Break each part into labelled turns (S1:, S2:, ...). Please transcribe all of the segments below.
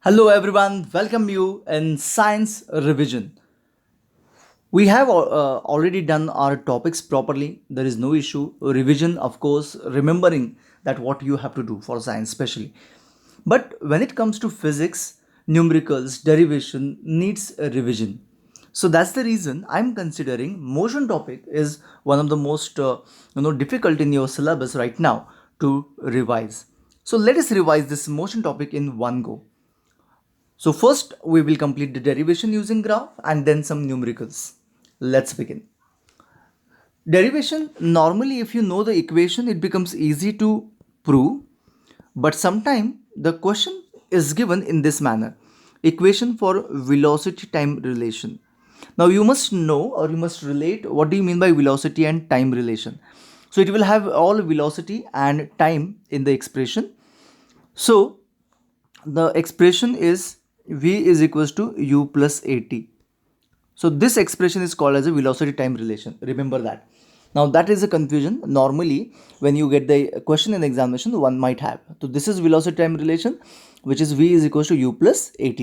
S1: Hello everyone, welcome you in Science Revision. We have already done our topics properly. There is no issue. Revision, of course, remembering that what you have to do for science, especially. But when it comes to physics, numericals, derivation needs a revision. So that's the reason I'm considering motion topic is one of the most difficult in your syllabus right now to revise. So let us revise this motion topic in one go. So first we will complete the derivation using graph and then some numericals. Let's begin. Derivation, normally if you know the equation it becomes easy to prove, but sometimes the question is given in this manner. Equation for velocity time relation. Now you must know or you must relate what do you mean by velocity and time relation. So it will have all velocity and time in the expression. So the expression is v is equals to u plus at. So this expression is called as a velocity time relation. Remember that. Now that is a confusion. Normally, when you get the question in examination, one might have. So this is velocity time relation, which is v is equals to u plus at.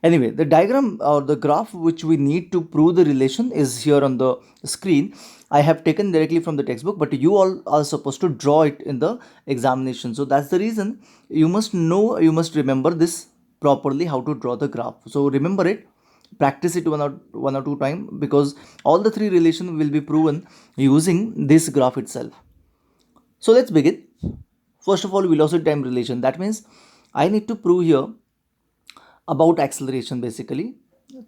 S1: Anyway, the diagram or the graph which we need to prove the relation is here on the screen. I have taken directly from the textbook, but you all are supposed to draw it in the examination. So that's the reason you must know, you must remember this properly how to draw the graph. So remember it, practice it one or two time because all the three relation will be proven using this graph itself. So let's begin. First of all, velocity time relation. That means I need to prove here about acceleration basically.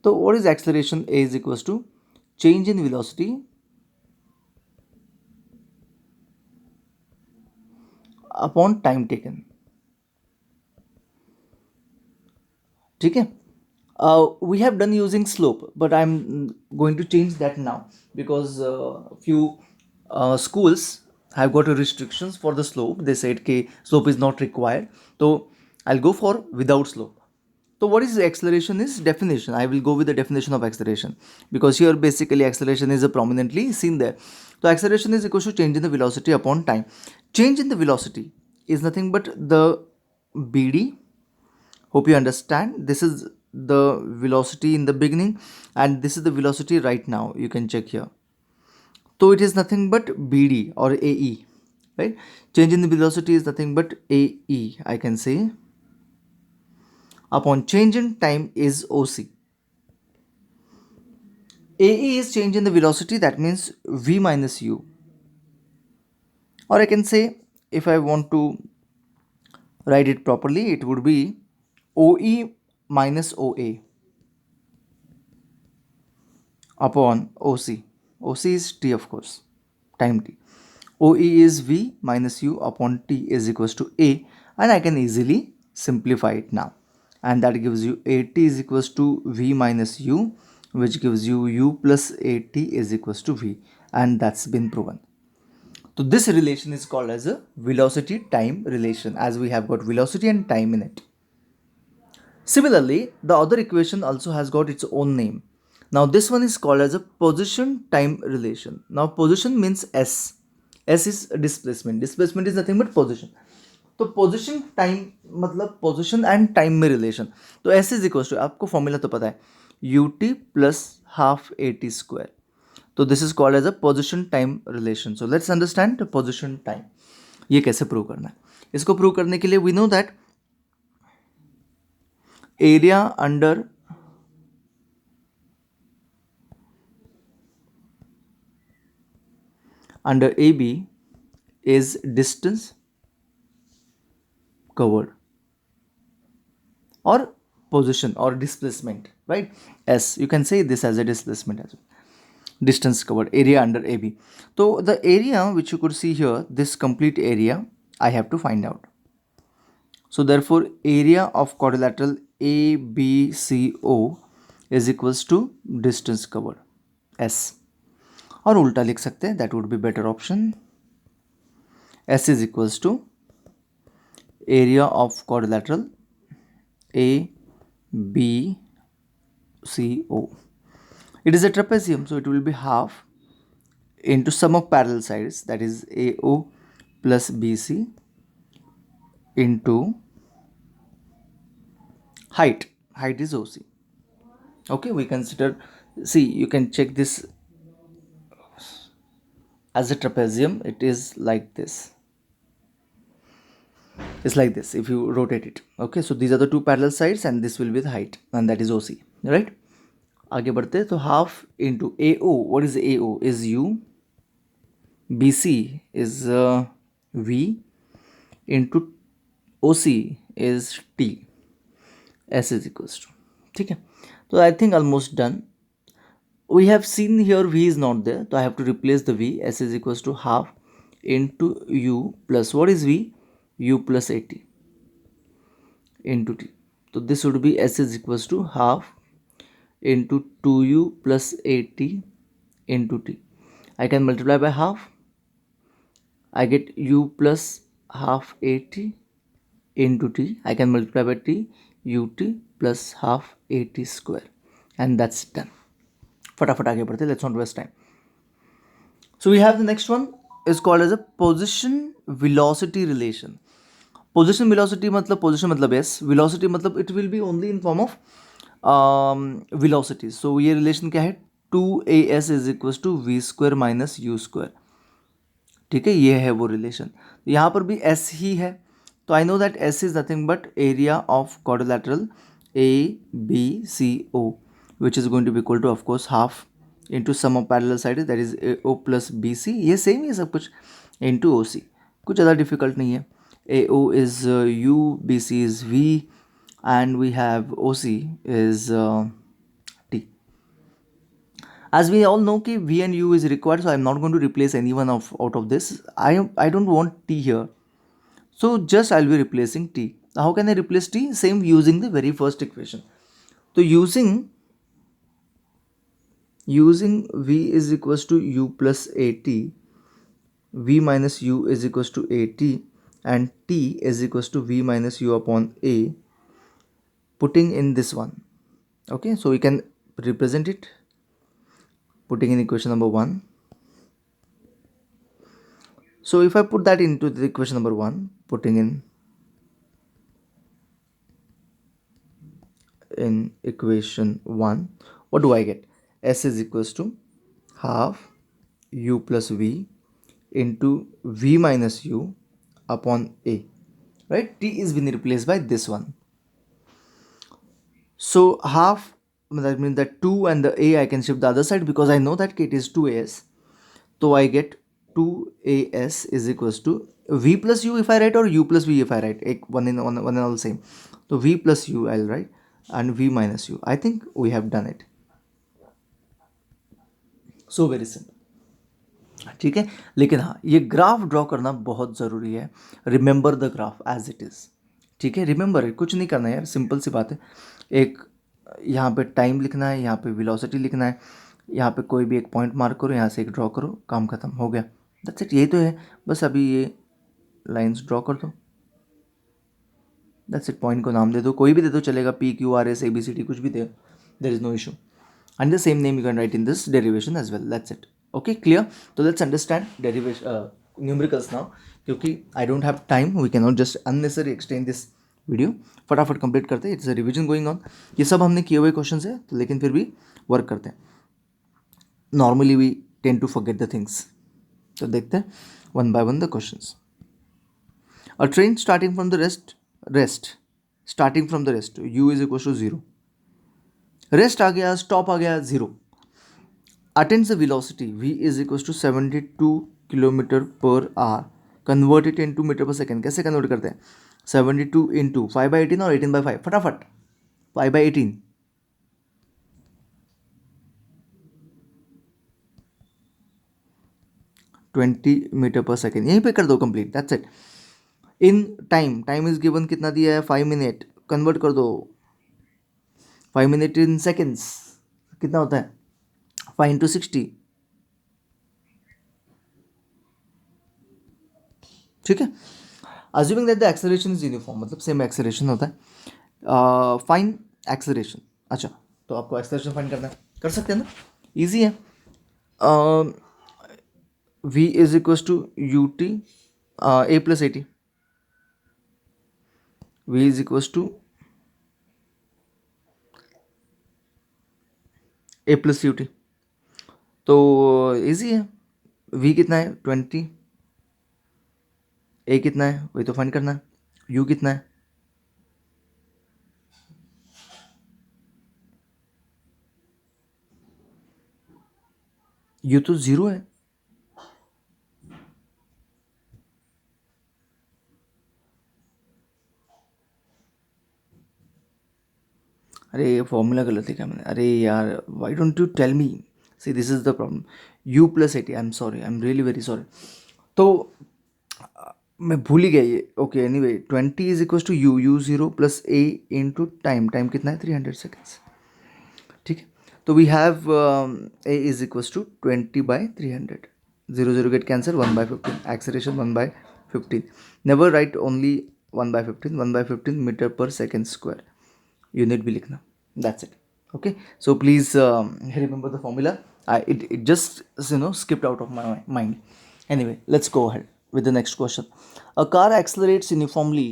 S1: So what is acceleration? A is equals to change in velocity upon time taken. Okay. We have done using slope, but I'm going to change that now because few schools have got restrictions for the slope. They said okay, slope is not required. So I'll go for without slope. So what is acceleration is definition. I will go with the definition of acceleration because here basically acceleration is a prominently seen there. So acceleration is equal to change in the velocity upon time. Change in the velocity is nothing but the BD. Hope you understand. This is the velocity in the beginning and this is the velocity right now. You can check here. So it is nothing but BD or AE, right? Change in the velocity is nothing but AE. I can say upon change in time is OC. AE is change in the velocity, that means V minus U. Or I can say, if I want to write it properly, it would be OE minus OA upon OC. OC is T, of course, time T. OE is V minus U upon T is equals to A, and I can easily simplify it now. And that gives you AT is equals to V minus U, which gives you U plus AT is equals to V, and that's been proven. So this relation is called as a velocity time relation, as we have got velocity and time in it. Similarly, the other equation also has got its own name. Now this one is called as a position time relation. Now position means S. S is displacement. Displacement is nothing but position. तो position time मतलब position and time में relation. तो S is equal to, आपको formula तो पता है, u t plus half a t square. तो this is called as a position time relation. So let's understand position time. ये कैसे प्रूव करना है? इसको प्रूव करने के लिए we know that area under A B is distance covered or position or displacement, right? S, you can say this as a displacement as well. Distance covered, area under AB. So the area which you could see here, this complete area I have to find out. So therefore area of quadrilateral ABCO is equals to distance covered, S. और उल्टा लिख सकते हैं, that would be better option. S is equals to area of quadrilateral ABCO. It is a trapezium, so it will be half into sum of parallel sides, that is AO plus BC into height is OC. Okay, we consider, see, you can check this as a trapezium. It is like this. It's like this if you rotate it. Okay, so these are the two parallel sides and this will be the height and that is OC, right? आगे बढ़ते हैं तो half into AO. What is AO? Is U. BC is V into OC is T. S is equals to, ठीक है. तो I think almost done. We have seen here V is not there, so I have to replace the V. S is equals to half into U plus, what is V? U plus AT into T. So this would be S is equals to half into 2U plus AT into T. I can multiply by half. I get U plus half AT into T. I can multiply by T, UT plus half AT square. And that's done. फटाफट आगे बढ़ते, let's not waste time. So we have the next one is called as a position velocity relation. Position velocity मतलब position मतलब s, velocity मतलब it will be only in form of velocity. So ये relation क्या है? 2as is equals to v square minus u square. ठीक है, ये है वो रिलेशन. यहाँ पर भी s ही है, तो I know that s is nothing but area of quadrilateral ABCO which is going to be equal to of course half into sum of parallel sides, that is AO plus BC. ये same ही है सब कुछ, into OC. कुछ ज़्यादा difficult नहीं है. AO is U, BC is V and we have OC is T. As we all know कि V and U is required, so I am not going to replace anyone out of this. I don't want T here, so just I'll be replacing T. How can I replace T? Same, using the very first equation. So using V is equals to U plus AT, V minus U is equals to AT and T is equals to V minus U upon A, putting in this one. Okay, so we can represent it putting in equation number 1. So if I put that into the equation number 1, putting in equation 1, what do I get? S is equals to half U plus V into V minus U upon A, right? T is being replaced by this one. So half, that means that 2 and the A I can shift the other side because I know that it is 2as. So I get 2as is equals to V plus U if I write, or U plus V if I write. One and all same. So V plus U I'll write and V minus U. I think we have done it. So very simple. ठीक है, लेकिन हाँ, ये graph draw करना बहुत ज़रूरी है. Remember the graph as it is. ठीक है, रिमेंबर है, कुछ नहीं करना है यार, सिंपल सी बात है. एक यहाँ पे टाइम लिखना है, यहाँ पे वेलोसिटी लिखना है, यहाँ पे कोई भी एक पॉइंट मार्क करो, यहाँ से एक ड्रॉ करो, काम खत्म हो गया. दैट्स इट, यही तो है. बस अभी ये लाइंस ड्रॉ कर दो. That's it. पॉइंट को नाम दे दो, कोई भी दे दो चलेगा, PQRS ABCD कुछ भी दे, there is no issue. And the same name you can write in this derivation as well. That's it. Okay, clear? So let's understand derivation numericals now. क्योंकि I don't have time, we cannot just unnecessarily extend this video. फटाफट complete करते हैं. It's a revision going on. ये सब हमने किए हुए question है, तो लेकिन फिर भी वर्क करते हैं. Normally we tend to forget the things. तो देखते हैं one by one the questions. A train starting from the rest starting from the rest, U is equal to 0. Rest आ गया, स्टॉप आ गया 0. Attends the velocity V is equal to 72 kilometre per hour. Convert it into metre per second. कैसे convert करते हैं? 72 into 5/18 और 18/5. फटाफट 5/18. 20 metre per second. यहीं पे कर दो complete. That's it. In time is given, कितना दिया है? 5 मिनट. कन्वर्ट कर दो 5 मिनट इन सेकेंड्स, कितना होता है? 5 इंटू 60. ठीक है. Assuming that the acceleration is uniform, मतलब सेम एक्सेलरेशन होता है. Fine acceleration. अच्छा, तो आपको एक्सेलरेशन फाइंड करना है, कर सकते हैं ना, इजी है. V is equal to UT A plus AT. V is equal to a plus u t. तो इजी है, वी कितना है 20, ए कितना है वही तो फाइंड करना है, यू कितना है, यू तो 0 है। अरे ये फॉर्मूला गलत लिखा मैंने, अरे यार why don't you tell me. See this is the problem, u plus 80, I am sorry, I am really very sorry. तो मैं भूल ही गया ये। Okay anyway 20 is equal to u 0 plus a into time, time कितना है 300 seconds. ठीक है, तो we have a is equal to 20/300, 0 0 get cancel, 1/15 acceleration 1/15। Never write only 1/15, 1/15 metre per second square, unit भी लिखना, that's it. okay, so please remember the formula. It just skipped out of my mind. Anyway, let's go ahead with the next question. A car accelerates uniformly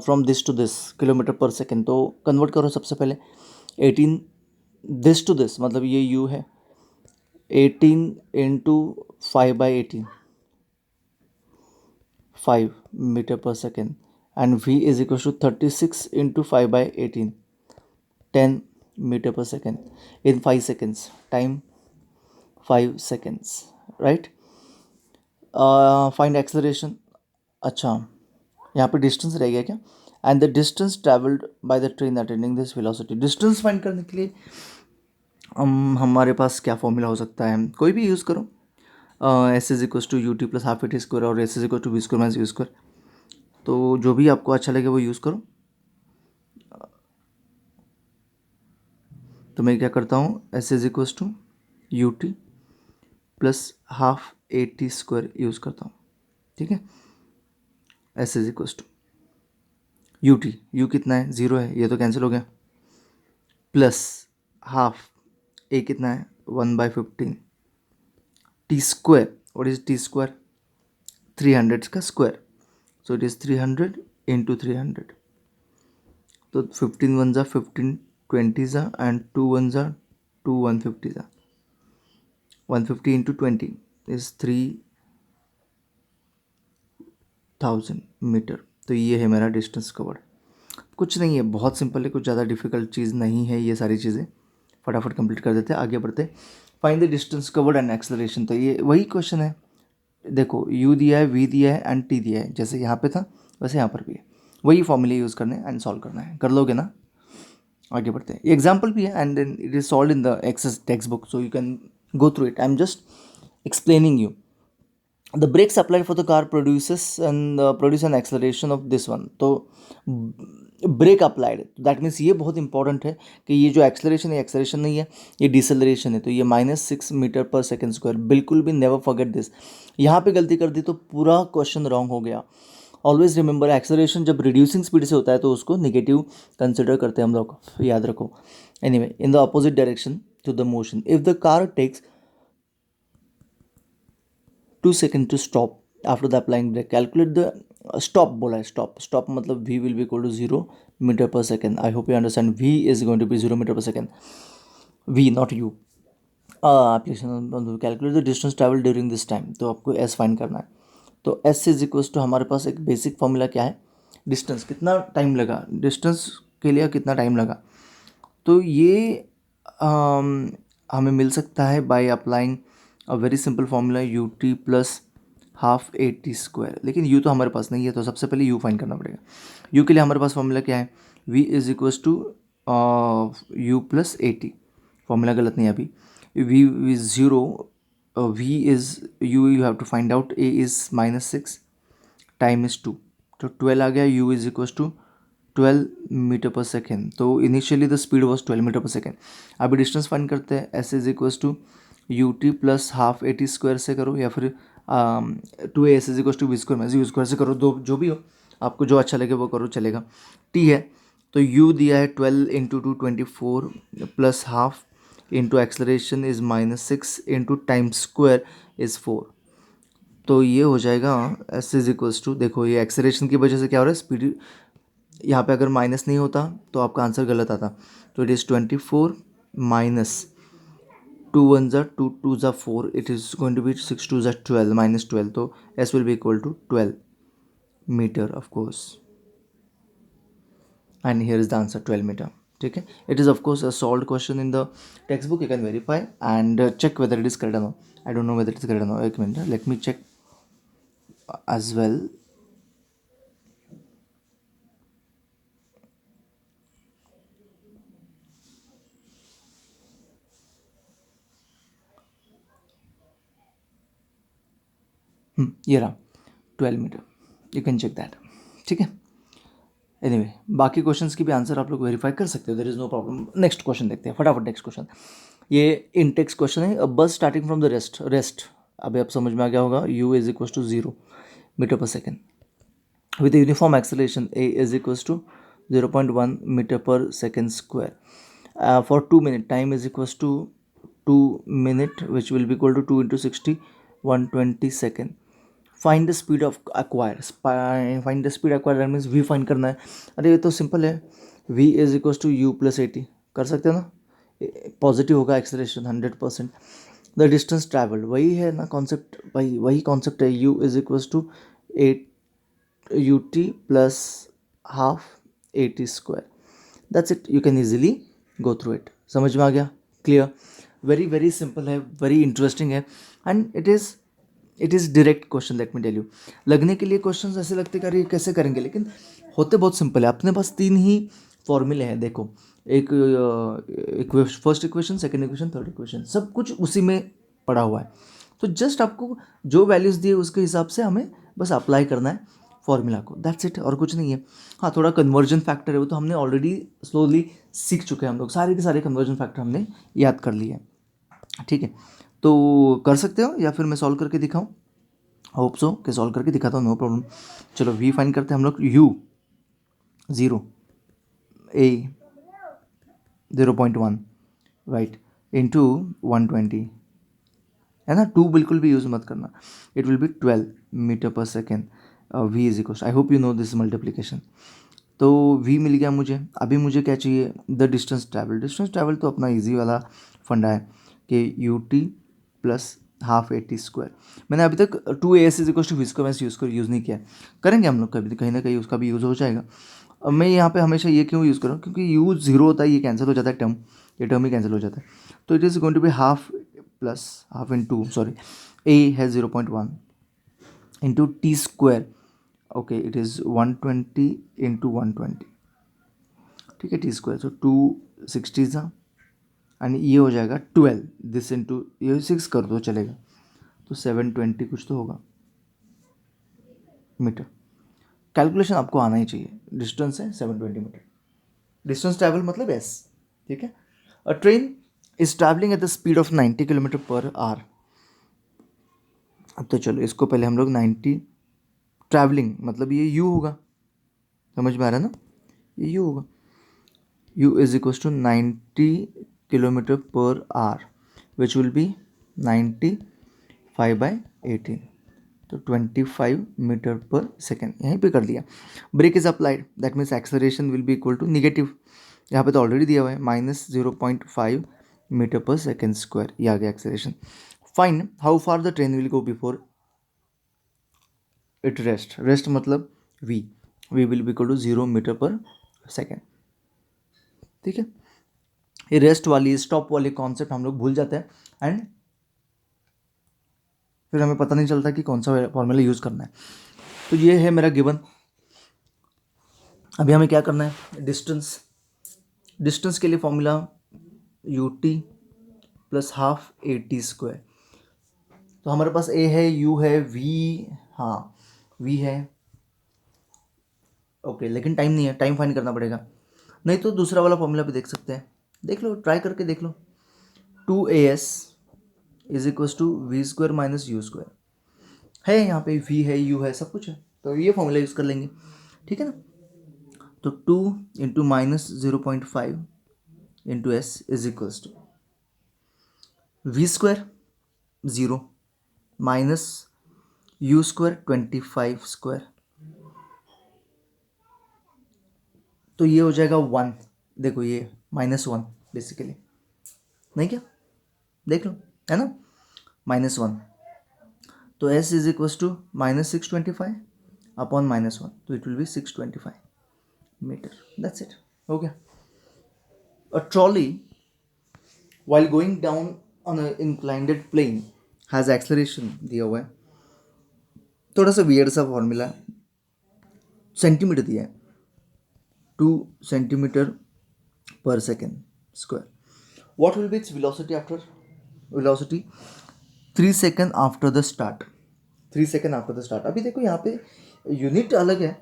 S1: from this to this kilometre पर second, तो convert करो सबसे पहले 18 this to this, मतलब ये u है, 18 into 5/18, 5 meter per second, and v is equal to 36 into 5/18, 10 meter per second in 5 seconds, time 5 seconds, right? Find acceleration. अच्छा, यहाँ पे डिस्टेंस रह गया क्या, and the distance travelled by the train attending this velocity. Distance find करने के लिए हमारे पास क्या फॉर्मूला हो सकता है, कोई भी यूज़ करो, S is equal to u t plus half a t square और S is equal to v square minus u square, तो जो भी आपको अच्छा लगे वो यूज़ करो। तो मैं क्या करता हूँ, s is equal to u t plus half a t square use करता हूँ। ठीक है, s is equal to u t, u कितना है 0 है, ये तो कैंसिल हो गया, प्लस हाफ ए कितना है 1/15, T square, what is T square 300 का square, so it is 300 into 300, तो 15 1 जा 15, 20 जा एंड 2 1 जा 2, 150 जा, 150 इंटू 20 इज 3000 मीटर। तो ये है मेरा डिस्टेंस कवर्ड। कुछ नहीं है, बहुत सिंपल है, कुछ ज़्यादा डिफिकल्ट चीज़ नहीं है, ये सारी चीज़ें फटाफट कंप्लीट कर देते हैं, आगे बढ़ते। Find the distance covered and acceleration, तो ये वही क्वेश्चन है, देखो u दिया है, v दिया है एंड t दिया है, जैसे यहाँ पे था वैसे यहाँ पर भी है, वही फॉर्मूले यूज़ करने एंड सॉल्व करना है, कर लोगे ना। आगे बढ़ते हैं, ये एग्जाम्पल भी है and then it is solve in the access textbook, so you can go through it, I am just explaining you. The brakes applied for the car produce an acceleration of this one, तो break applied, that means ये बहुत important है कि ये जो acceleration है acceleration नहीं है, ये डिसलेरेशन है, तो ये -6 मीटर पर सेकेंड स्क्वायर, बिल्कुल भी नेवर फॉरगेट दिस। यहाँ पे गलती कर दी तो पूरा क्वेश्चन रॉन्ग हो गया। ऑलवेज रिमेंबर, एक्सेलरेशन जब रिड्यूसिंग स्पीड से होता है तो उसको नेगेटिव कंसिडर करते हैं हम लोग, याद रखो। Anyway, in the opposite direction to the motion, if the car takes 2 seconds to stop after the applying brake, calculate the stop बोला है, stop मतलब v will be equal to 0 meter per second. I hope you understand, v is going to be 0 meter per second, v not u। Application calculate the distance travel during this time, तो आपको s find करना है। तो s is equal to, हमारे पास एक basic formula क्या है, distance कितना टाइम लगा, डिस्टेंस के लिए कितना टाइम लगा, तो ये हमें मिल सकता है by applying a very simple formula you t plus half a t square, लेकिन यू तो हमारे पास नहीं है, तो सबसे पहले यू फाइंड करना पड़ेगा। यू के लिए हमारे पास फार्मूला क्या है, v is equals to u plus a t, formula गलत नहीं है अभी, v is 0, v is u have to find out, a is -6, time is 2, तो 12 आ गया, u is equals to 12 meter per second, तो initially the speed was 12 meter per second. अभी distance find करते हैं, s is equals to u t plus half a t square से करो, या फिर 2a is equals to v square minus u square से करो, दो जो भी हो, आपको जो अच्छा लगे वो करो, चलेगा। टी है तो u दिया है 12 into 2 24 plus half into acceleration is -6 into time square is 4, तो ये हो जाएगा एस इज इक्वल्स टू, देखो ये एक्सलरेशन की वजह से क्या हो रहा है, स्पीड यहाँ पे अगर माइनस नहीं होता तो आपका आंसर गलत आता, तो it is 24 minus 2 1 are 2 2 are 4, it is going to be 6 2 are 12 minus 12, so s will be equal to 12 meter of course, and here is the answer 12 meter. Okay, it is of course a solved question in the textbook. You can verify and check whether it is correct or not. I don't know whether it is correct or not. Wait a minute, let me check as well. ये रहा 12 meter, you can check that. ठीक है, anyway बाकी questions की भी answer आप लोग verify कर सकते हो, there is no problem. Next question देखते हैं फटाफट. नेक्स्ट क्वेश्चन ये इनटेक्स क्वेश्चन है. बस स्टार्टिंग फ्रॉम द रेस्ट अभी आप समझ में आ गया होगा. u is equal to 0 metre per second with a uniform acceleration a is equals to 0.1 meter per second square. For 2 minute time is equals to 2 minute, which will be equal to 2 into 60 120 second. Find the speed of acquire. Find the speed acquire, that means v find करना है. अरे ये तो simple है. v is equals to u plus 80 कर सकते हो ना. पॉजिटिव होगा एक्सेलरेशन 100%. द डिस्टेंस ट्रैवल्ड वही है ना कॉन्सेप्ट भाई, वही कॉन्सेप्ट है. u is equals to 8 ut plus half 80 square. That's it, you can easily go through it. समझ में आ गया? क्लियर. वेरी वेरी सिंपल है, वेरी इंटरेस्टिंग है, and it is direct question. Let me tell you, लगने के लिए question ऐसे लगते कि अरे कैसे करेंगे, लेकिन होते बहुत सिंपल है. अपने पास 3 ही फॉर्मूले हैं. देखो, एक first equation, second equation, third equation, सब कुछ उसी में पड़ा हुआ है. तो जस्ट आपको जो वैल्यूज़ दिए उसके हिसाब से हमें बस अप्लाई करना है फॉर्मूला को. दैट्स इट, और कुछ नहीं है. हाँ, थोड़ा कन्वर्जन फैक्टर है वो तो हमने ऑलरेडी स्लोली सीख चुके हैं हम लोग. सारे के सारे कन्वर्जन फैक्टर हमने याद कर लिए हैं. ठीक है, तो कर सकते हो या फिर मैं सॉल्व करके दिखाऊं. होप सो कि सॉल्व करके दिखाता हूँ, नो प्रॉब्लम. चलो वी फाइंड करते हैं हम लोग. u 0, a 0.1 राइट इंटू 120 है ना. 2 बिल्कुल भी यूज़ मत करना. It will be 12 meter per second. v is equal, I hope you know this multiplication. तो v मिल गया मुझे. अभी मुझे क्या चाहिए, the distance travel. Distance travel तो अपना इजी वाला फंडा है कि u t plus half 80 square. मैंने अभी तक 2as is equal to v square use नहीं किया. करेंगे हम लोग कभी, कहीं ना कहीं उसका भी यूज़ हो जाएगा. अब मैं यहाँ पे हमेशा ये क्यों यूज़ करूँ, क्योंकि u 0 होता है, ये कैंसिल हो जाता है टर्म, ये टर्म ही कैंसिल हो जाता है. तो it is going to be half plus half into sorry a है 0.1 into t square. Okay, it is 120 into 120. ठीक है, टी स्क्वायर तो 260 था, एंड ये हो जाएगा 12. दिस इंटू ये 6 कर दो चलेगा, तो 720 कुछ तो होगा मीटर. कैलकुलेशन आपको आना ही चाहिए. डिस्टेंस है 720 मीटर. डिस्टेंस ट्रैवल मतलब एस. ठीक है, अ train is travelling at the speed of 90 kilometer per our. अब तो चलो इसको पहले हम लोग 90 ट्रैवलिंग मतलब ये u होगा. समझ में आ रहा है ना, ये u होगा. u is equal to 90 kilometer per hour which will be 95/18, तो 25 मीटर पर सेकेंड. यहीं पे कर दिया. Brake is applied, that means acceleration will be equal to negative. यहाँ पे तो ऑलरेडी दिया हुआ है -0.5 मीटर पर सेकेंड स्क्वायर. ये आ गया acceleration. Find how far the train will go before it rest. Rest मतलब v will be equal to 0 metre per second. ठीक है, ये रेस्ट वाली स्टॉप वाली कॉन्सेप्ट हम लोग भूल जाते हैं, एंड फिर हमें पता नहीं चलता कि कौन सा फॉर्मूला यूज़ करना है. तो ये है मेरा गिवन. अभी हमें क्या करना है, डिस्टेंस. डिस्टेंस के लिए formula you t plus half 80 square. तो हमारे पास a है, u है, v, हाँ v है. ओके, लेकिन टाइम नहीं है, टाइम फाइंड करना पड़ेगा. नहीं तो दूसरा वाला फॉर्मूला भी देख सकते हैं. देख लो, ट्राई करके देख लो. 2as is equals to v square minus u square है. यहाँ पे v है, u है, सब कुछ है, तो ये फॉर्मूला यूज़ कर लेंगे. ठीक है ना. तो 2 into minus 0.5 into s is equals to v square 0 minus u square 25 square. तो ये हो जाएगा 1. देखो ये -1 बेसिकली, नहीं क्या, देख लो, है ना, -1, तो s is equal to -625 upon -1, तो it will be 625 meter, that's it, हो गया. A trolley while going down on an inclined plane has acceleration दिया हुआ है, थोड़ा सा वियर्ड सा फॉर्मूला, सेंटीमीटर दिया है, 2 centimetre per second square. What will be its velocity after velocity 3 second after the start, 3 second after the start. अभी देखो यहाँ पे यूनिट अलग है,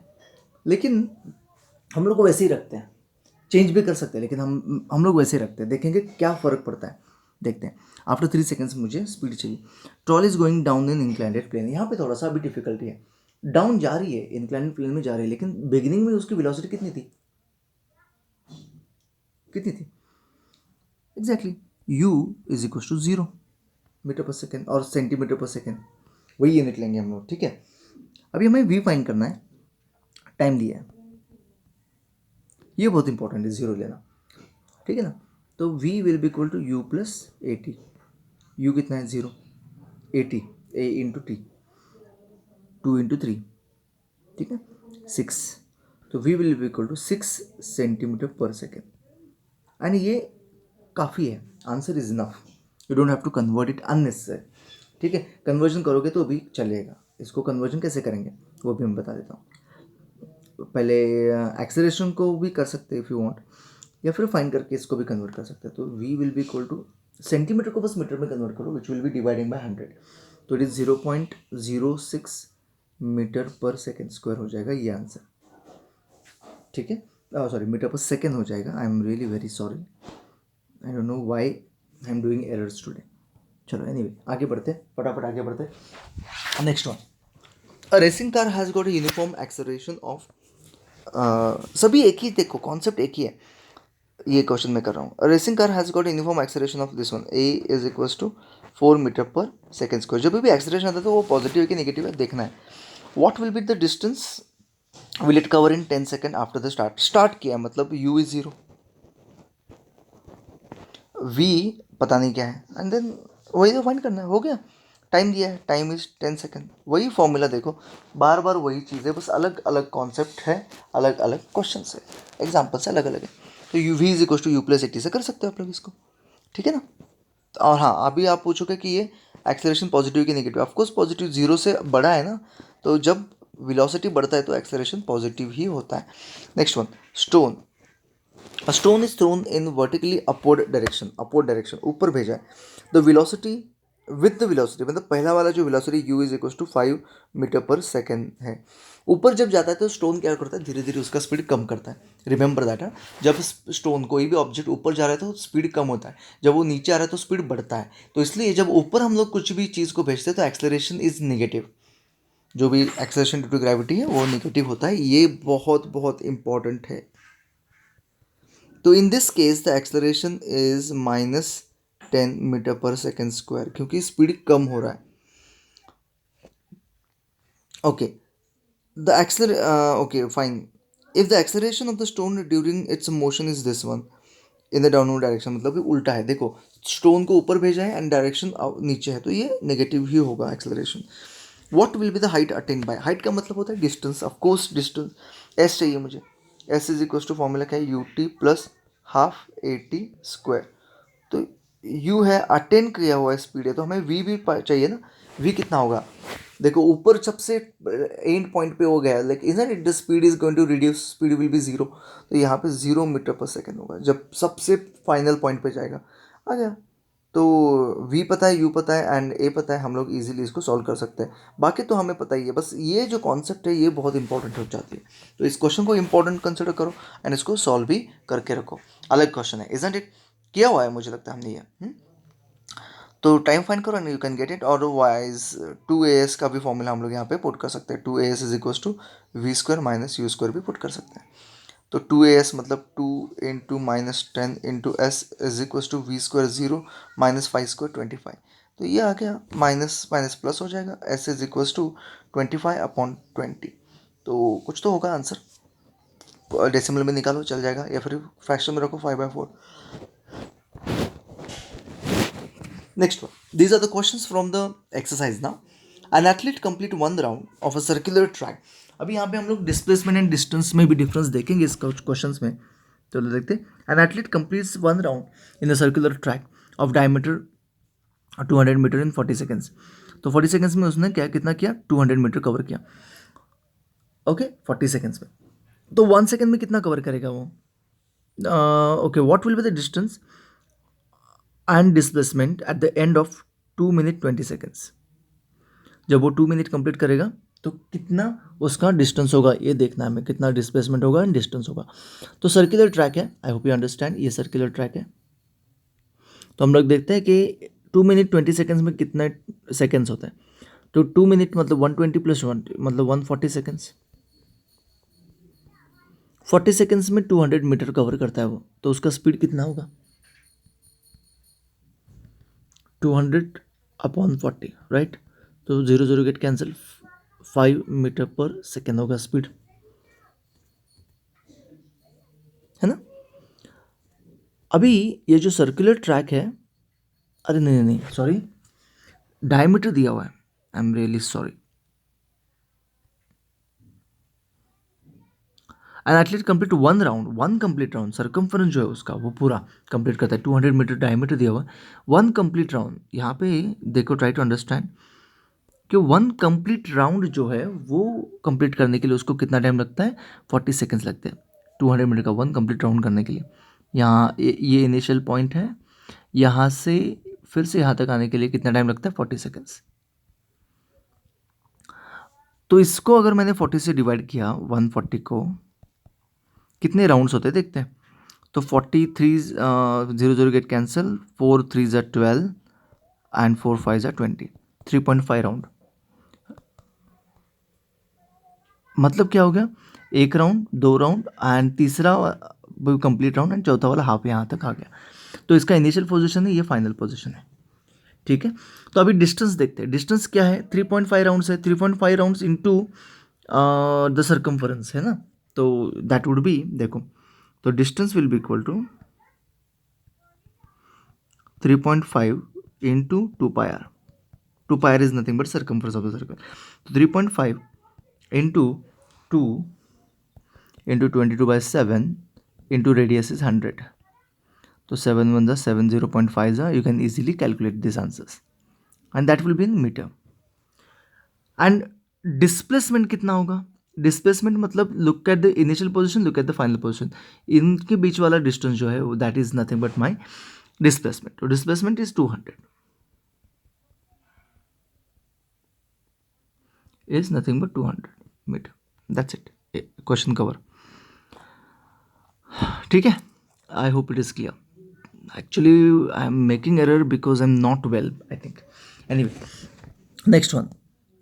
S1: लेकिन हम लोग को वैसे ही रखते हैं, चेंज भी कर सकते हैं, लेकिन हम लोग वैसे ही रखते हैं. देखेंगे क्या फ़र्क पड़ता है, देखते हैं. आफ्टर 3 सेकेंड्स मुझे स्पीड चाहिए. Trolley is going down in inclined plane. यहाँ पे थोड़ा सा अभी डिफिकल्टी है, डाउन जा रही है, इंक्लाइंडेड प्लेन में जा रही है, लेकिन बिगिनिंग में उसकी वेलोसिटी कितनी थी, कितनी थी exactly, u is equal to 0 metre per second और सेंटीमीटर पर सेकेंड, वही यूनिट लेंगे हम लोग. ठीक है, अभी हमें v फाइंड करना है, टाइम दिया है, ये बहुत इंपॉर्टेंट है, 0 लेना. ठीक है ना, तो v will be equal to u plus a t. u कितना है 0, a t, a into t, 2 × 3, ठीक है 6, तो v will be equal to 6 centimeter per second. And ये काफ़ी है, answer is enough, you don't have to convert it unnecessary. ठीक है, कन्वर्जन करोगे तो भी चलेगा. इसको कन्वर्जन कैसे करेंगे वो भी मैं बता देता हूँ. पहले एक्सेलरेशन को भी कर सकते हैं इफ़ यू वांट, या फिर फाइन करके इसको भी कन्वर्ट कर सकते हैं. तो v will be equal to, centimeter को बस मीटर में कन्वर्ट करो, which will be dividing by 100, तो it is 0.06 meter per second square हो जाएगा ये आंसर. ठीक है, सॉरी मीटर पर सेकेंड हो जाएगा. आई am really very sorry, I don't know why I am doing errors today. चलो एनीवे आगे बढ़ते, फटाफट आगे बढ़ते. Next one, a racing car has got a uniform acceleration of, सभी एक ही, देखो कॉन्सेप्ट एक ही है, ये क्वेश्चन मैं कर रहा हूँ. Racing car has got uniform acceleration of this one, a is equals to 4 meter per second square. जब भी एक्सेलरेशन आता है तो वो पॉजिटिव है कि नेगेटिव है देखना है. What will be the distance will it cover in 10 second after the start. Start किया मतलब u इज 0, v पता नहीं क्या है, एंड देन वही तो फाइंड करना है, हो गया. टाइम दिया है, टाइम इज 10 सेकेंड, वही फॉर्मूला देखो, बार बार वही चीज़ है, बस अलग अलग कॉन्सेप्ट है, अलग अलग क्वेश्चन है, एग्जाम्पल्स अलग अलग है. तो u v is equal to u plus 80 से कर सकते हो आप लोग इसको. ठीक है ना. और हाँ, अभी आप पूछोगे कि ये एक्सेलरेशन पॉजिटिव कि नेगेटिव, ऑफकोर्स पॉजिटिव, 0 से बड़ा है ना, तो जब वेलोसिटी बढ़ता है तो एक्सेलरेशन पॉजिटिव ही होता है. Next one, stone. A stone is thrown in vertically upward direction, ऊपर भेजा है. The velocity with the velocity, मतलब पहला वाला जो velocity u is equal to 5 meter per second है. ऊपर जब जाता है तो स्टोन क्या करता है, धीरे धीरे उसका स्पीड कम करता है. रिमेंबर दैट, जब स्टोन कोई भी ऑब्जेक्ट ऊपर जा रहा है तो स्पीड कम होता है, जब वो नीचे आ रहा है तो स्पीड बढ़ता है. तो इसलिए जब ऊपर हम लोग कुछ भी चीज़ को भेजते हैं तो एक्सेलरेशन इज निगेटिव, जो भी एक्सेलरेशन ड्यू टू ग्रेविटी है वो निगेटिव होता है. ये बहुत बहुत इंपॉर्टेंट है. तो in this case the acceleration is -10 metre per second square, क्योंकि स्पीड कम हो रहा है. ओके, द एक्सेलर okay fine. If the acceleration of the stone during its motion is this one in the downward direction, मतलब कि उल्टा है, देखो स्टोन को ऊपर भेजा है एंड डायरेक्शन नीचे है, तो ये नेगेटिव ही होगा acceleration. What will be the height attain by, height का मतलब होता है distance, of course distance. S चाहिए मुझे, s is equal to formula क्या है, u t plus half a t square. तो u है, अटेन किया हुआ स्पीड है, तो हमें v भी चाहिए ना. v कितना होगा, देखो ऊपर सबसे एंड पॉइंट पे हो गया, like isn't it the speed is going to reduce, speed will be 0, तो यहाँ पे 0 मीटर पर सेकेंड होगा जब सबसे फाइनल पॉइंट पे जाएगा. आ गया. तो v पता है, u पता है एंड a पता है, हम लोग इजीली इसको सॉल्व कर सकते हैं. बाकी तो हमें पता ही है, बस ये जो कॉन्सेप्ट है ये बहुत इंपॉर्टेंट हो जाती है. तो इस क्वेश्चन को इंपॉर्टेंट कंसिडर करो एंड इसको सॉल्व भी करके रखो. अलग क्वेश्चन है, इजंट इट, किया हुआ है मुझे लगता है हमने ये. तो टाइम फाइंड करो and you can get it. और वाइज 2as का भी फॉर्मूला हम लोग यहाँ पे पुट कर सकते हैं. 2as is equal to v square minus u square भी पुट कर सकते हैं. तो 2as मतलब 2 into -10 into s is equal to v square 0 -5 square 25. तो ये आ गया, माइनस माइनस प्लस हो जाएगा, एस इज इक्वल टू 25/20. तो कुछ तो होगा आंसर, डेसिमल में निकालो चल जाएगा, या फिर फ्रैक्शन में रखो 5/4. Next one. These are the questions from the exercise now. An athlete complete one round of a circular track. अभी यहाँ पे हम लोग डिस्प्लेसमेंट एंड डिस्टेंस में भी डिफरेंस देखेंगे इस क्वेश्चंस में. चलो देखते हैं. An athlete completes one round in a circular track of diameter 200 meter in 40 seconds. तो 40 सेकेंड्स में उसने क्या कितना किया, 200 मीटर कवर किया. ओके 40 सेकेंड्स में. तो 1 सेकेंड में कितना कवर करेगा वो. Okay what will be the distance and displacement at the end of 2 minute 20 seconds. जब वो 2 मिनट कंप्लीट करेगा तो कितना उसका डिस्टेंस होगा ये देखना है हमें, कितना डिस्प्लेसमेंट होगा एंड डिस्टेंस होगा. तो सर्कुलर ट्रैक है, आई होप यू अंडरस्टैंड, ये सर्कुलर ट्रैक है. तो हम लोग देखते हैं कि 2 मिनट 20 सेकेंड्स में कितना सेकेंड्स होता है. तो 2 मिनट मतलब 120 प्लस 1 मतलब 140 सेकेंड्स. 40 सेकेंड्स में 200 मीटर कवर करता है वो, तो उसका स्पीड कितना होगा, 200 अपॉन 40 राइट. तो 0 0 get cancel, 5 meter per second होगा स्पीड, है ना. अभी ये जो सर्कुलर ट्रैक है, अरे नहीं नहीं नहीं सॉरी, डायमीटर दिया हुआ है, आई am really sorry. An athlete complete one complete round, circumference जो है उसका वो पूरा कंप्लीट करता है. 200 मीटर डायमीटर दिया हुआ है, वन कंप्लीट राउंड. यहाँ पे देखो, ट्राई टू अंडरस्टैंड कि वन कंप्लीट राउंड जो है वो कंप्लीट करने के लिए उसको कितना टाइम लगता है, 40 सेकेंड्स लगते हैं 200 मीटर का वन कंप्लीट राउंड करने के लिए. यहाँ ये इनिशियल पॉइंट है, यहाँ से फिर से यहाँ तक आने के लिए कितना टाइम लगता है, 40 सेकेंड्स. तो इसको अगर मैंने 40 से डिवाइड किया 140 को, कितने राउंड्स होते हैं देखते हैं. तो 43 0 0 गेट कैंसिल, 4 3 12 एंड 4 5 20, 3.5 राउंड. मतलब क्या हो गया, एक राउंड, दो राउंड एंड तीसरा कंप्लीट राउंड एंड चौथा वाला हाफ यहाँ तक आ गया. तो इसका इनिशियल पोजीशन है, ये फाइनल पोजीशन है. ठीक है. तो अभी डिस्टेंस देखते हैं. डिस्टेंस क्या है, 3.5 राउंड्स है. 3.5 राउंड्स इनटू द सर्कमफरेंस है ना. तो दैट वुड बी, देखो, तो distance will be equal to 3.5 into 2 pi r. 2 pi r is nothing but circumference of the circle. तो 3.5 into 2 into 22/7 into radius is 100. तो 7 1 7, 0.5 you can easily calculate these answers and that will be in meter. And displacement कितना होगा, displacement मतलब look at the initial position, look at the final position, इनके बीच वाला distance जो है that is nothing but my displacement. तो displacement is 200, is nothing but 200 metre. That's it, question cover. ठीक है, I hope it is clear. Actually, I'm making error because I'm not well, I think. Anyway, next one.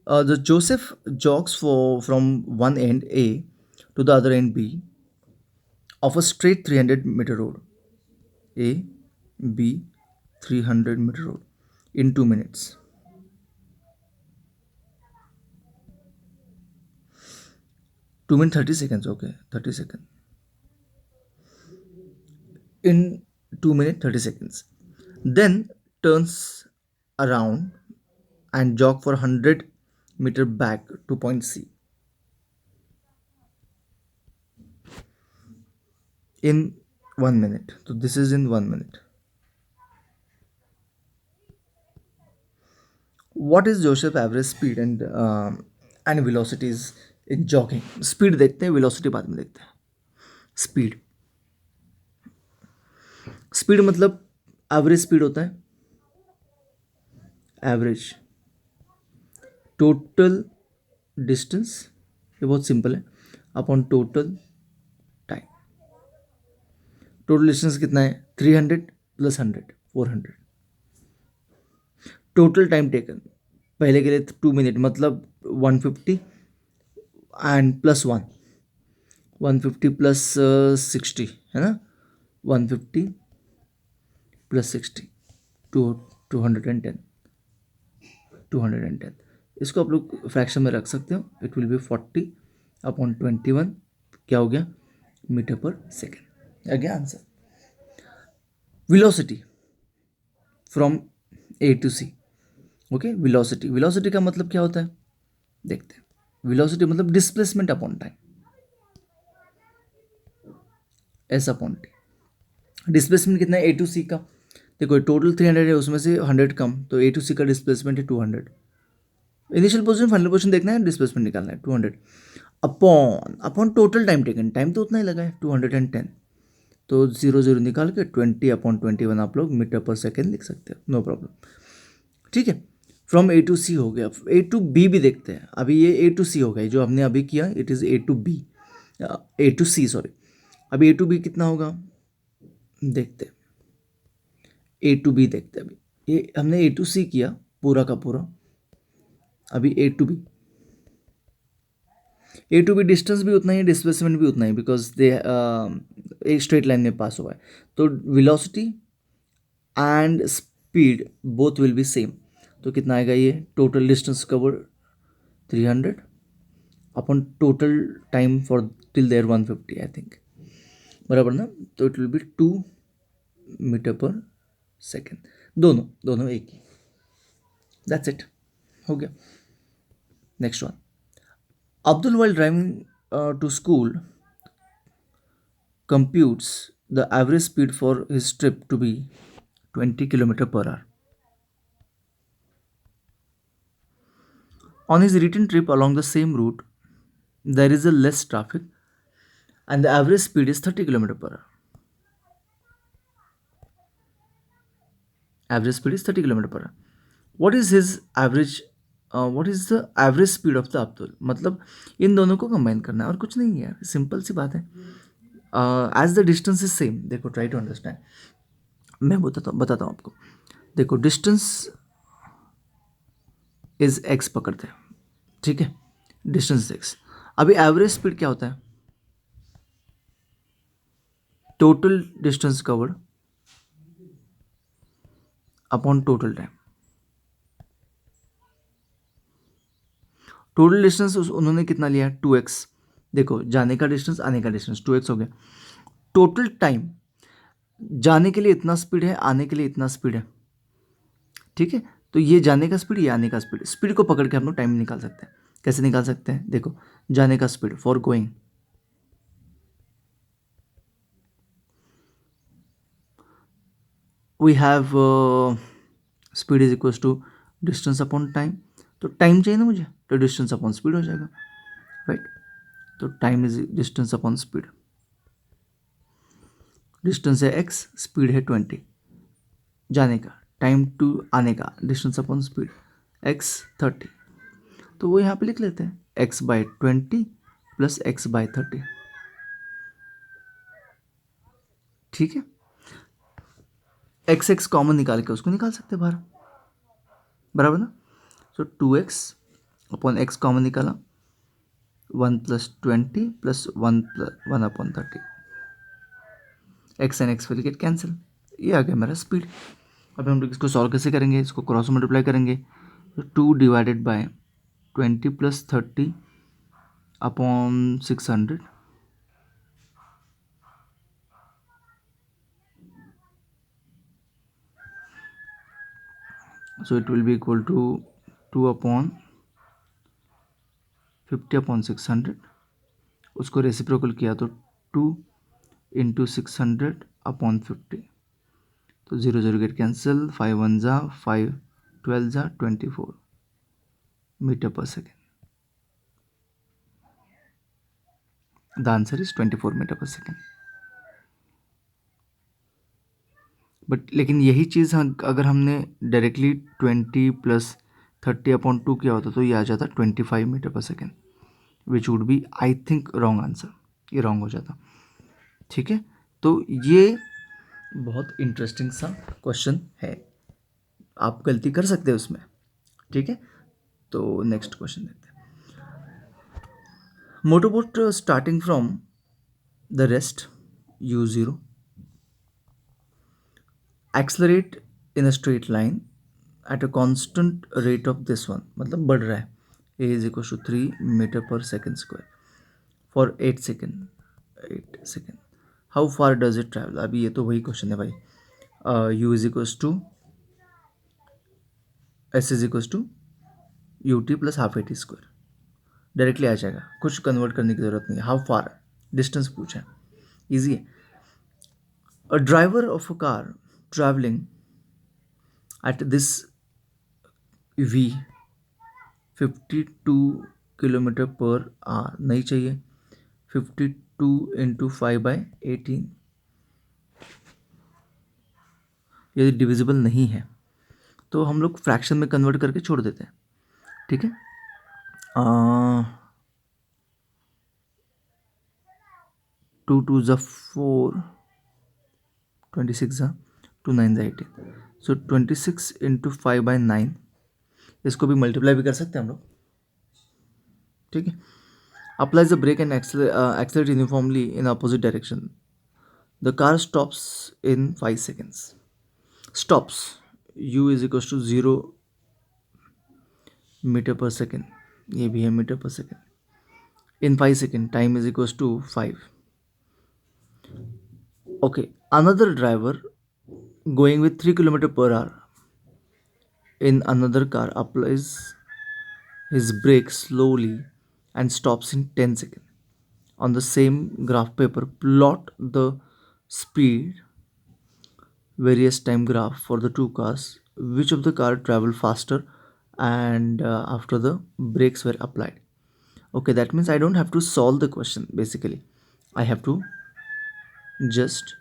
S1: The Joseph jogs from one end A to the other end B of a straight 300-meter road. A, B, 300-meter road in 2 minutes. 2 minutes 30 seconds. Okay, 30 seconds. In 2 minutes 30 seconds. Then turns around and jog for 100-meter back to point C in 1 minute. So this is in 1 minute. What is Joseph's average speed and velocities in jogging? Speed देखते हैं, velocity बाद में देखते हैं. Speed मतलब average speed होता है, average total distance, ये बहुत सिंपल है, upon total time. Total distance कितना है, 300 प्लस 100 400. टोटल टाइम टेकन पहले के लिए 2 मिनट मतलब 150 एंड प्लस 150 प्लस 60 है ना, 150 प्लस 60 210. इसको आप लोग फ्रैक्शन में रख सकते हो. इट विल बी 40 अपॉन 21, क्या हो गया, मीटर पर सेकेंड. आ गया answer. Velocity from a to c. Okay, velocity. Velocity का मतलब क्या होता है देखते हैं. वेलोसिटी मतलब displacement upon time, s upon t. Displacement कितना है ए टू सी का. देखो टोटल 300 है, उसमें से 100 कम, तो ए टू सी का डिस्प्लेसमेंट है 200. इनिशियल पोजीशन फाइनल पोजीशन देखना है, डिस्प्लेसमेंट निकालना है 200 upon upon total time taken. Time तो उतना ही लगा है 210. तो 0 0 निकाल के 20/21 आप लोग मीटर पर सेकेंड लिख सकते हो, नो प्रॉब्लम. ठीक है, फ्रॉम ए टू सी हो गया. ए टू बी भी देखते हैं. अभी ये ए टू सी हो गया जो हमने अभी किया, it is a to b, a to c sorry. अभी ए टू बी कितना होगा देखते हैं. ए टू बी देखते हैं. अभी ये हमने ए टू सी किया पूरा का पूरा. अभी ए टू बी डिस्टेंस भी उतना ही है, डिस्प्लेसमेंट भी उतना ही, बिकॉज दे एक स्ट्रेट लाइन में पास हुआ है. तो velocity and speed both will be same. तो कितना आएगा ये, total distance cover 300 upon total time for till there 150 I think, बराबर ना. तो it will be 2 meter per second. दोनों दोनों एक ही. दैट्स इट, हो गया. Next one. Abdul, while driving to school, computes the average speed for his trip to be 20 km/h. On his return trip along the same route, there is a less traffic and the average speed is 30 km/h. Average speed is 30 km/h. What is his average? What is the average speed of the Abdul? मतलब इन दोनों को combine करना है और कुछ नहीं है यार, सिंपल सी बात है. As the distance is same. देखो ट्राई टू अंडरस्टैंड. मैं बताता हूँ आपको. देखो डिस्टेंस इज एक्स पकड़ते हैं, ठीक है. Distance x. अभी एवरेज स्पीड क्या होता है, total distance covered upon total time. Total distance उन्होंने कितना लिया, 2x. देखो जाने का डिस्टेंस आने का डिस्टेंस 2x हो गया. टोटल टाइम, जाने के लिए इतना स्पीड है, आने के लिए इतना स्पीड है, ठीक है. तो ये जाने का स्पीड, ये आने का स्पीड. स्पीड को पकड़ के हम लोग टाइम निकाल सकते हैं. कैसे निकाल सकते हैं, देखो जाने का speed for going, we have speed is equals to distance upon time. तो टाइम चाहिए ना मुझे, तो डिस्टेंस अपॉन स्पीड हो जाएगा, राइट. तो time is distance upon speed. Distance है x, स्पीड है 20 जाने का, टाइम टू आने का, डिस्टेंस अपॉन स्पीड x 30. तो वो यहाँ पे लिख लेते हैं x/20 प्लस x/30. ठीक है. x कॉमन निकाल के उसको निकाल सकते हैं बाहर, बराबर ना. सो 2x अपॉन x कॉमन निकाला, 1 + 20 plus 1/30. x and x will get cancel. ये आ गया मेरा स्पीड. अब हम लोग इसको सॉल्व कैसे करेंगे, इसको क्रॉस मल्टीप्लाई करेंगे. तो 2 divided by 20 + 30 upon 600. So it will be equal to 2/50/600. उसको रेसिप्रोकल किया तो 2 × 600/50. तो 0 0 गेट कैंसिल, 5 1 ज़ा 5, 12 ज़ा 24 meter per second. The answer is 24 meter per second. But लेकिन यही चीज़ अगर हमने डायरेक्टली 20 + 30/2 किया होता तो ये आ जाता 25 meter per second, which would be I think wrong answer. ये रॉन्ग हो जाता, ठीक है. तो ये बहुत इंटरेस्टिंग सा क्वेश्चन है, आप गलती कर सकते हो उसमें, ठीक है. तो नेक्स्ट क्वेश्चन देखते हैं. Motorboat starting from the rest u0 accelerate in a straight line at a constant rate of this one, मतलब बढ़ रहा है. a is equal to 3 metre per second square for 8 second. How far does it travel. अभी ये तो वही question है भाई. u is equals to S is equal to u t plus half a t square, directly आ जाएगा, कुछ convert करने की ज़रूरत नहीं है। हाउ फार डिस्टेंस पूछा है, ईजी है। A driver of a car travelling at this v 52 kilometer per hour, नहीं चाहिए, 52 इंटू 5/18, यदि डिविजिबल नहीं है तो हम लोग फ्रैक्शन में कन्वर्ट करके छोड़ देते हैं, ठीक है। 2 2 ज़ा 4, 26 ज़ा 2 9 ज़ा 18, सो 26 इंटू 5/9, इसको भी मल्टीप्लाई भी कर सकते हैं हम लोग, ठीक है। Applies the brake and accelerate uniformly in opposite direction, the car stops in 5 seconds. Stops, u is equal to 0 metre per second, ये भी है meter per second, in 5 second time is equal to 5। Okay, another driver going with 3 kilometer per hour in another car applies his brake slowly and stops in 10 seconds. On the same graph paper, plot the speed various time graph for the two cars. Which of the car travel faster and after the brakes were applied? Okay, that means I don't have to solve the question basically. I have to just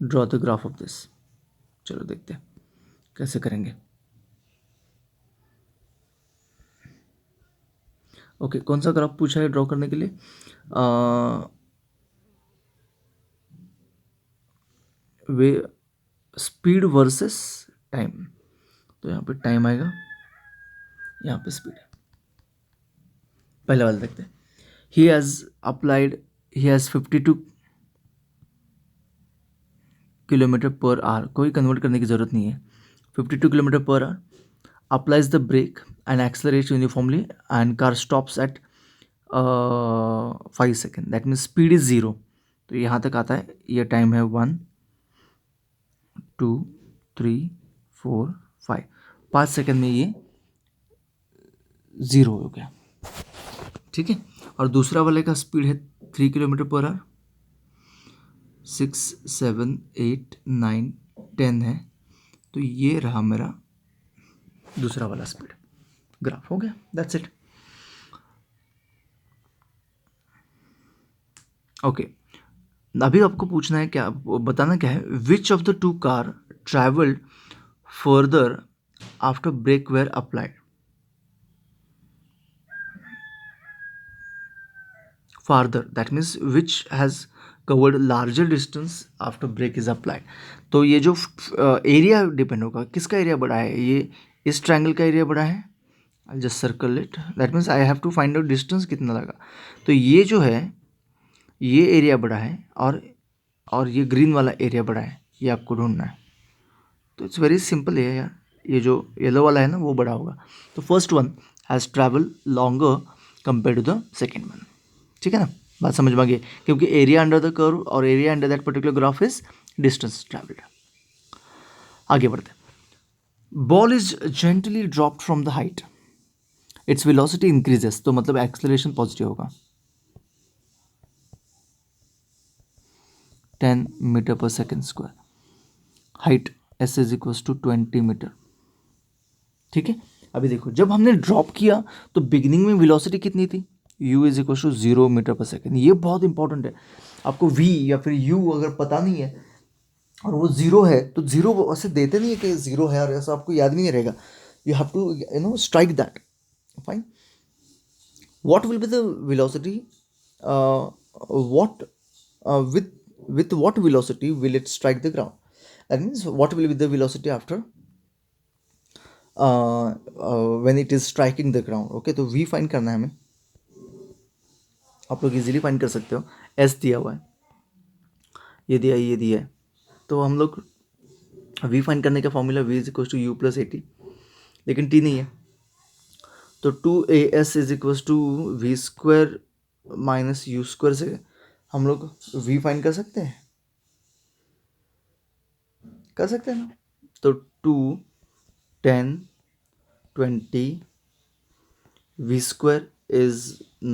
S1: draw the graph of this. चलो देखते हैं कैसे करेंगे। Okay, कौन सा graph पूछा है draw करने के लिए? वे स्पीड वर्सेस टाइम, तो यहाँ पे टाइम आएगा, यहाँ पे स्पीड है। पहले वाला देखते हैं। He has 52 kilometer per hour, कोई कन्वर्ट करने की ज़रूरत नहीं है। 52 kilometer per hour, applies the brake and accelerates uniformly and car stops at 5 second, that means speed is 0, तो यहाँ तक आता है। ये टाइम है 1 2 3 4 5, 5 सेकेंड में ये 0 हो गया, ठीक है। और दूसरा वाले का स्पीड है 3 किलोमीटर पर आवर, 6 7 8 9 10 है, तो ये रहा मेरा दूसरा वाला स्पीड ग्राफ, हो गया, दैट्स इट। ओके, अभी आपको पूछना है क्या, बताना क्या है, which of the two car travelled farther after brake were applied. farther, that means which has covered larger distance after brake is applied। तो ये जो एरिया डिपेंड होगा, किसका एरिया बड़ा है, ये इस ट्रायंगल का एरिया बड़ा है, I just circle it, that means I have to find out distance कितना लगा। तो ये जो है ये एरिया बड़ा है, और ये ग्रीन वाला एरिया बड़ा है, ये आपको ढूंढना है। तो इट्स वेरी सिंपल है यार, ये जो येलो वाला है ना वो बड़ा होगा, तो first one has travel longer compare to the second one, ठीक है ना, बात समझ में आ गई, क्योंकि एरिया अंडर द कर्व और area under that particular graph is distance travelled. आगे बढ़ते हैं। Ball is gently dropped from the height, its velocity increases, तो मतलब एक्सेलरेशन पॉजिटिव होगा, 10 metre per second square, height s is equal to 20 metre, ठीक है। अभी देखो, जब हमने ड्रॉप किया तो बिगिनिंग में वेलोसिटी कितनी थी, u is equal to 0 metre per second, ये बहुत इंपॉर्टेंट है। आपको v या फिर u अगर पता नहीं है और वो 0 है, तो 0 ऐसे देते नहीं है कि 0 है और ऐसा आपको याद भी नहीं रहेगा, you have to strike that, fine. what will be the velocity, what with what velocity will it strike the ground, that means what will be the velocity after when it is striking the ground। Okay, तो v find करना है हमें, आप लोग easily find कर सकते हो, s दिया हुआ है, ये दिया है, ये दिया है, तो हम लोग v फाइंड करने का formula v is equal to u plus AT, लेकिन t नहीं है, तो 2as is equal to v square minus u square से हम लोग v फाइंड कर सकते हैं, ना, तो 2 10 20, v square is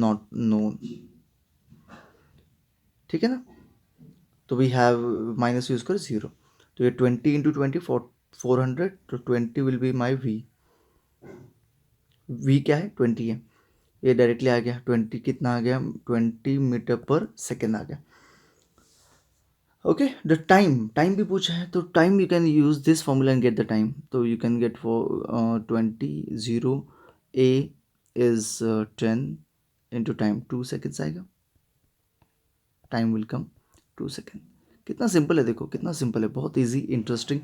S1: not known. ठीक है ना, तो वी हैव माइनस यूज कर 0, तो ये 20 इंटू 20 400, तो 20 विल बी माई वी क्या है 20 है, ये डायरेक्टली आ गया 20, कितना आ गया 20 मीटर पर सेकेंड आ गया. ओके, द टाइम भी पूछा है, तो time you can use this formula and get the time. तो you can get for 20 0 a is 10 into time 2 seconds आएगा, टाइम विल कम 2 सेकेंड. कितना सिंपल है, देखो कितना सिंपल है, बहुत इजी, इंटरेस्टिंग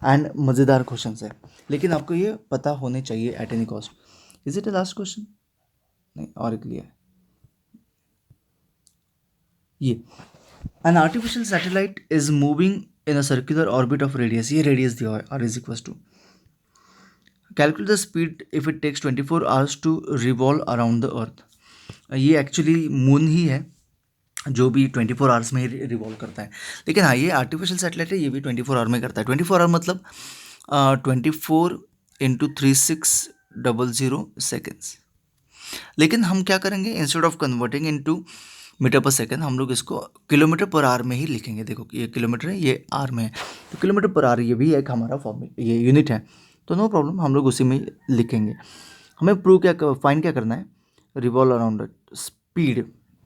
S1: एंड मज़ेदार क्वेश्चन है, लेकिन आपको ये पता होने चाहिए at any cost. Is it a last question? नहीं, और एक लिया है ये. An artificial satellite is moving in a circular orbit of radius, ये रेडियस दिया हुआ है, r is equal to, calculate the speed if it takes 24 hours to revolve around the earth. ये एक्चुअली मून ही है जो भी 24 आवर्स में ही revolve करता है, लेकिन हाँ ये आर्टिफिशियल सैटेलाइट है, ये भी 24 आवर में करता है. 24 आवर मतलब 24 इंटू 3600 सेकेंड्स. लेकिन हम क्या करेंगे, instead of converting into metre per second, हम लोग इसको किलोमीटर पर आवर में ही लिखेंगे. देखो ये किलोमीटर है, ये आर में है, तो किलोमीटर पर आवर ये भी एक हमारा फॉर्मूला, ये यूनिट है, तो नो प्रॉब्लम, हम लोग उसी में ही लिखेंगे. हमें प्रूव क्या फाइंड क्या करना है, रिवॉल्व अराउंड स्पीड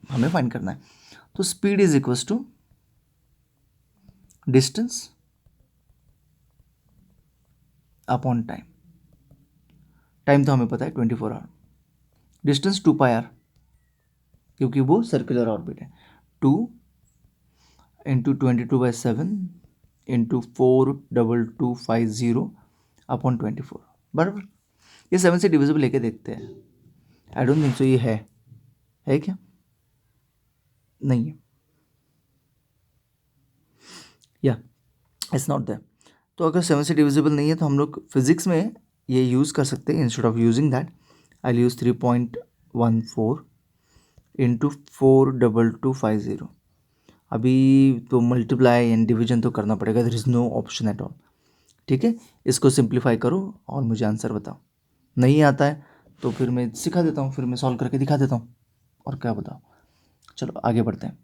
S1: हमें फाइंड करना है. तो speed is equals to distance upon time. Time तो हमें पता है 24 आवर, डिस्टेंस 2 पाई आर क्योंकि वो सर्कुलर ऑर्बिट है. 2 इंटू 22/7 इंटू 42250 अपॉन 24, बराबर. ये 7 से डिविजिबल लेके देखते हैं. आई डोंट थिंक सो ये है क्या, नहीं है, या इट्स नॉट दैट. तो अगर 7 से डिविजिबल नहीं है तो हम लोग फिजिक्स में ये यूज़ कर सकते हैं. Instead of using that I use 3.14 into 42250. अभी तो मल्टीप्लाई एंड डिवीजन तो करना पड़ेगा, there is no option at all. ठीक है, इसको सिंप्लीफाई करो और मुझे आंसर बताओ. नहीं आता है तो फिर मैं सिखा देता हूँ, फिर मैं सॉल्व करके दिखा देता हूँ, और क्या बताओ. चलो आगे बढ़ते हैं.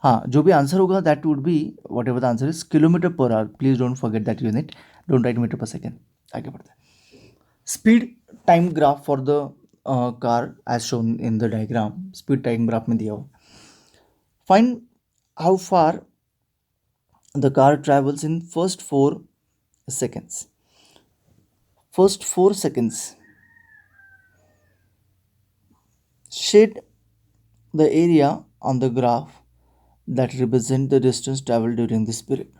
S1: हाँ, जो भी आंसर होगा that would be whatever the answer is kilometre per hour. Please don't forget that unit, don't write metre per second. आगे बढ़ते हैं. Speed time graph for the car as shown in the diagram. Speed time graph में दिया हुआ. Find how far the car travels in first 4 seconds. First 4 seconds. Shade the area on the graph that represent the distance traveled during this period.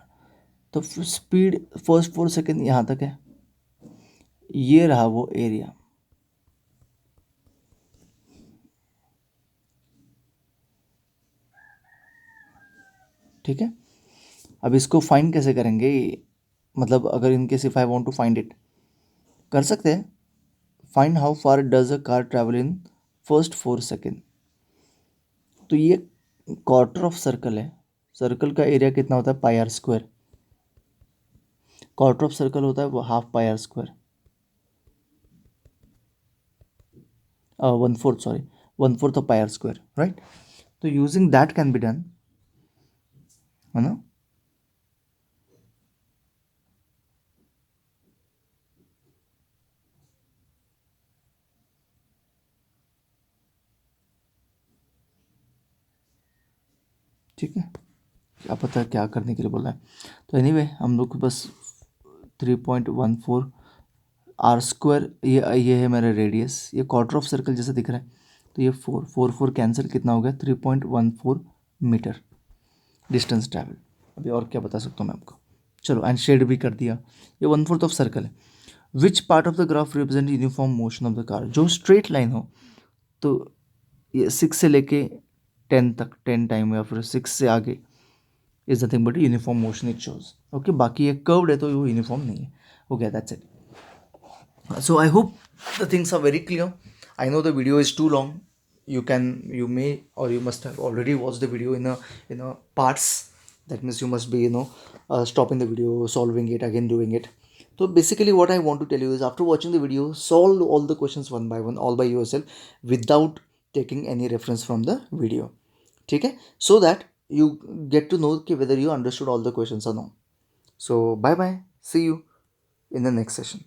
S1: तो speed first 4 second यहाँ तक है, ये रहा वो एरिया. ठीक है, अब इसको फाइंड कैसे करेंगे, मतलब अगर in case if I want to find it, कर सकते हैं. Find how far does a car travel in first 4 second. तो ये क्वार्टर ऑफ सर्कल है, सर्कल का एरिया कितना होता है pi r square, quarter of circle होता है वो half pi r square, 1/4 sorry 1/4 of pi r square, right. तो using that can be done, है ना. ठीक है, क्या पता क्या करने के लिए बोला है. तो एनीवे हम लोग को बस 3.14 आर स्क्वायर, ये है मेरा रेडियस, ये क्वार्टर ऑफ सर्कल जैसा दिख रहा है, तो ये 4 कैंसिल, कितना हो गया 3.14 मीटर डिस्टेंस ट्रैवल. अभी और क्या बता सकता हूँ मैं आपको. चलो एंड शेड भी कर दिया. ये 1/4 ऑफ सर्कल है. Which part of the graph represent uniform motion of the car. जो स्ट्रेट लाइन हो, तो ये 6 से लेके 10 तक, 10 टाइम या फिर 6 से आगे is nothing but uniform motion it shows. Okay, बाकी ये कर्व्ड है तो वो यूनिफॉर्म नहीं है. हो गया, that's it. So I hope the things are very clear. I know the video is too long. You may or you must have already watched the video in a parts. That means you must be stopping the video, solving it again, doing it. So basically what I want to tell you is, after watching the video, solve all the questions one by one, all by yourself, without taking any reference from the video. Okay, so that you get to know whether you understood all the questions or not. So bye bye, see you in the next session.